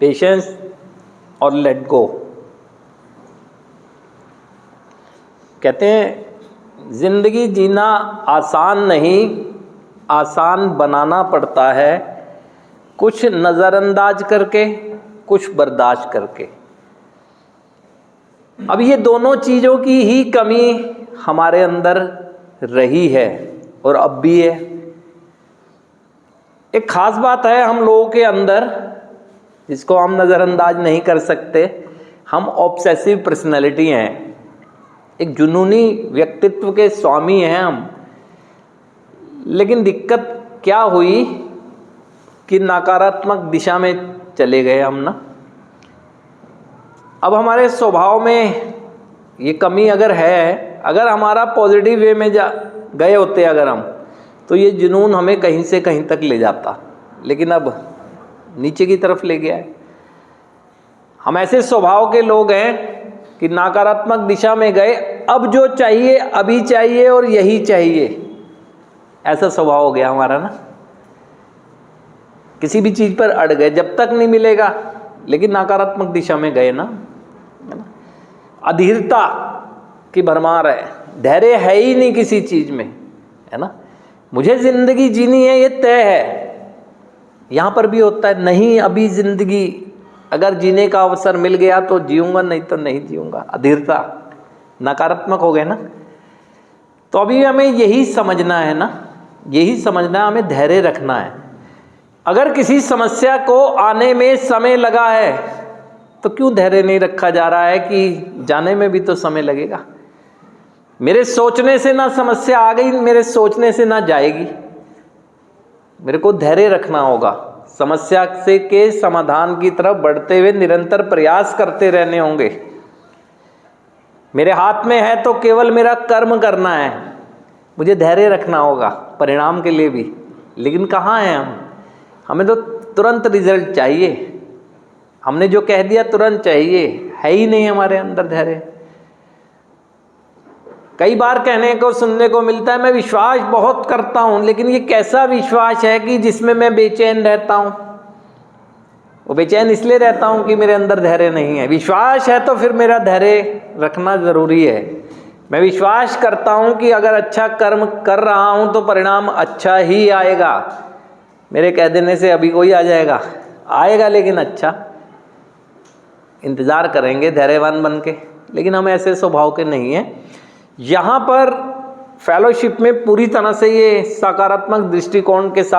Patience और let go. कहते हैं ज़िंदगी जीना आसान नहीं, आसान बनाना पड़ता है, कुछ नज़रअंदाज करके, कुछ बर्दाश्त करके। अब ये दोनों चीज़ों की ही कमी हमारे अंदर रही है और अब भी है। एक ख़ास बात है हम लोगों के अंदर जिसको हम नज़रअंदाज नहीं कर सकते, हम ऑब्सेसिव पर्सनैलिटी हैं, एक जुनूनी व्यक्तित्व के स्वामी हैं हम। लेकिन दिक्कत क्या हुई कि नकारात्मक दिशा में चले गए हम ना। अब हमारे स्वभाव में ये कमी अगर है, अगर हमारा पॉजिटिव वे में गए होते अगर हम, तो ये जुनून हमें कहीं से कहीं तक ले जाता, लेकिन अब नीचे की तरफ ले गया है। हम ऐसे स्वभाव के लोग हैं कि नकारात्मक दिशा में गए, अब जो चाहिए अभी चाहिए और यही चाहिए, ऐसा स्वभाव हो गया हमारा ना। किसी भी चीज़ पर अड़ गए, जब तक नहीं मिलेगा, लेकिन नकारात्मक दिशा में गए ना। अधीरता की भरमार है, धैर्य है ही नहीं किसी चीज़ में, है ना। मुझे ज़िंदगी जीनी है ये तय है, यहाँ पर भी होता है नहीं अभी ज़िंदगी अगर जीने का अवसर मिल गया तो जीऊँगा, नहीं तो नहीं जीऊँगा। अधीरता, नकारात्मक हो गए ना। तो अभी हमें यही समझना है ना, यही समझना है, हमें धैर्य रखना है। अगर किसी समस्या को आने में समय लगा है तो क्यों धैर्य नहीं रखा जा रहा है कि जाने में भी तो समय लगेगा। मेरे सोचने से ना समस्या आ गई, मेरे सोचने से ना जाएगी। मेरे को धैर्य रखना होगा, समस्या से के समाधान की तरफ बढ़ते हुए निरंतर प्रयास करते रहने होंगे। मेरे हाथ में है तो केवल मेरा कर्म करना है, मुझे धैर्य रखना होगा परिणाम के लिए भी। लेकिन कहाँ हैं हम? हमें तो तुरंत रिजल्ट चाहिए, हमने जो कह दिया तुरंत चाहिए, है ही नहीं हमारे अंदर धैर्य। कई बार कहने को सुनने को मिलता है मैं विश्वास बहुत करता हूँ, लेकिन ये कैसा विश्वास है कि जिसमें मैं बेचैन रहता हूँ। वो बेचैन इसलिए रहता हूँ कि मेरे अंदर धैर्य नहीं है। विश्वास है तो फिर मेरा धैर्य रखना ज़रूरी है। मैं विश्वास करता हूँ कि अगर अच्छा कर्म कर रहा हूँ तो परिणाम अच्छा ही आएगा। मेरे कह देने से अभी कोई आ जाएगा, आएगा लेकिन अच्छा। इंतज़ार करेंगे धैर्यवान बन के, लेकिन हम ऐसे स्वभाव के नहीं हैं। यहाँ पर फेलोशिप में पूरी तरह से ये सकारात्मक दृष्टिकोण के साथ